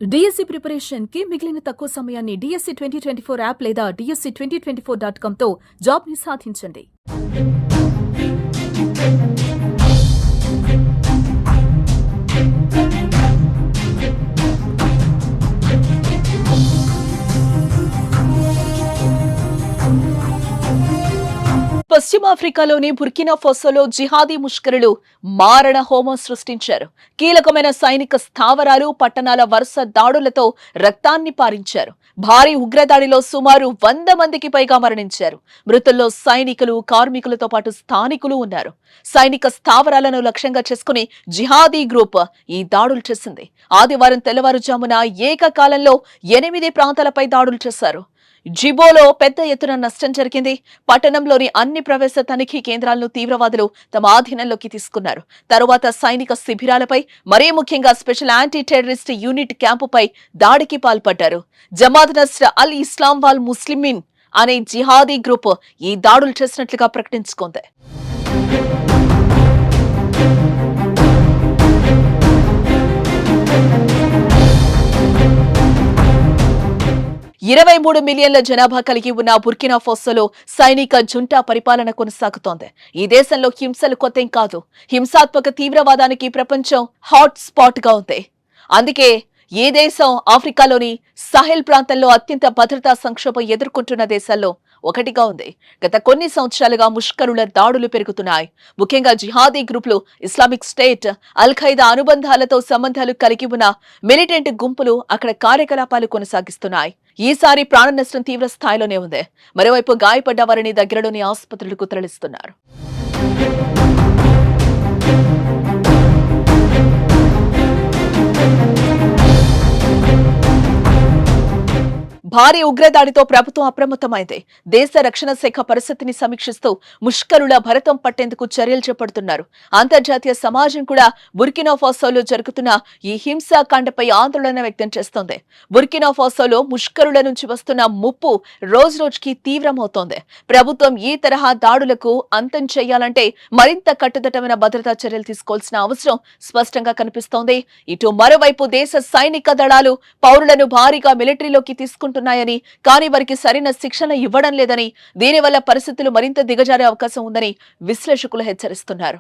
DSC preparation కి మిగిలిన తక్కువ సమయాన్ని డిఎస్సి 2024 యాప్ లేదా DSC2024.com తో జాబ్ ని సాధించండి. పశ్చిమాఫ్రికాలోని బుర్కినా ఫాసోలో జిహాదీ ముష్కరులు మారణ హోమం సృష్టించారు. కీలకమైన సైనిక స్థావరాలు, పట్టణాల వరుస దాడులతో రక్తాన్ని పారించారు. భారీ ఉగ్రదాడిలో సుమారు 100 మందికి పైగా మరణించారు. మృతుల్లో సైనికులు, కార్మికులతో పాటు స్థానికులు ఉన్నారు. సైనిక స్థావరాలను లక్ష్యంగా చేసుకుని జిహాదీ గ్రూప్ ఈ దాడులు చేసింది. ఆదివారం తెల్లవారుజామున ఏకకాలంలో 8 ప్రాంతాలపై దాడులు చేశారు. జిబోలో పెద్ద ఎత్తున నష్టం జరిగింది. పట్టణంలోని అన్ని ప్రవేశ తనిఖీ కేంద్రాలను తీవ్రవాదులు తమ ఆధీనంలోకి తీసుకున్నారు. తరువాత సైనిక శిబిరాలపై, మరీ ముఖ్యంగా స్పెషల్ యాంటీ టెర్రరిస్ట్ యూనిట్ క్యాంపుపై దాడికి పాల్పడ్డారు. జమాత్ నస్ర్ అల్ ఇస్లాం వాల్ ముస్లిమీన్ అనే జిహాదీ గ్రూప్ ఈ దాడులు చేసినట్లుగా ప్రకటించుకుంది. 23 మిలియన్ల జనాభా కలిగి ఉన్న బుర్కినా ఫాసోలో సైనిక జుంటా పరిపాలన కొనసాగుతోంది. ఈ దేశంలో హింసలు కొత్తేం కాదు. హింసాత్మక తీవ్రవాదానికి ప్రపంచం హాట్ స్పాట్ గా ఉంది. అందుకే ఈ దేశం ఆఫ్రికాలోని సహెల్ ప్రాంతంలో అత్యంత భద్రతా సంక్షోభం ఎదుర్కొంటున్న దేశాల్లో ఒకటిగా ఉంది. గత కొన్ని సంవత్సరాలుగా ముష్కరుల దాడులు పెరుగుతున్నాయి. ముఖ్యంగా జిహాదీ గ్రూపులు, ఇస్లామిక్ స్టేట్, అల్ ఖైదా అనుబంధాలతో సంబంధాలు కలిగి ఉన్న మిలిటెంట్ గుంపులు అక్కడ కార్యకలాపాలు కొనసాగిస్తున్నాయి. ఈసారి ప్రాణ నష్టం తీవ్ర స్థాయిలోనే ఉంది. మరోవైపు గాయపడ్డ వారిని దగ్గరలోని ఆసుపత్రులకు తరలిస్తున్నారు. భారీ ఉగ్రదాడితో ప్రభుత్వం అప్రమత్తమైంది. దేశ రక్షణ శాఖ పరిస్థితిని సమీక్షిస్తూ ముష్కరుల భరతం పట్టేందుకు చర్యలు చేపడుతున్నారు. అంతర్జాతీయ సమాజం కూడా బుర్కినా ఫాసోలో జరుగుతున్న ఈ హింసాకాండపై ఆందోళన వ్యక్తం చేస్తోంది. బుర్కినా ఫాసోలో ముష్కరుల నుంచి వస్తున్న ముప్పు రోజురోజుకి తీవ్రమవుతోంది. ప్రభుత్వం ఈ తరహా దాడులకు అంతం చేయాలంటే మరింత కట్టుదిట్టమైన భద్రతా చర్యలు తీసుకోవాల్సిన అవసరం స్పష్టంగా కనిపిస్తోంది. ఇటు మరోవైపు దేశ సైనిక దళాలు పౌరులను భారీగా మిలిటరీలోకి తీసుకుంటున్నాయని, కానీ వారికి సరైన శిక్షణ ఇవ్వడం లేదని, దీనివల్ల పరిస్థితులు మరింత దిగజారే అవకాశం ఉందని విశ్లేషకులు హెచ్చరిస్తున్నారు.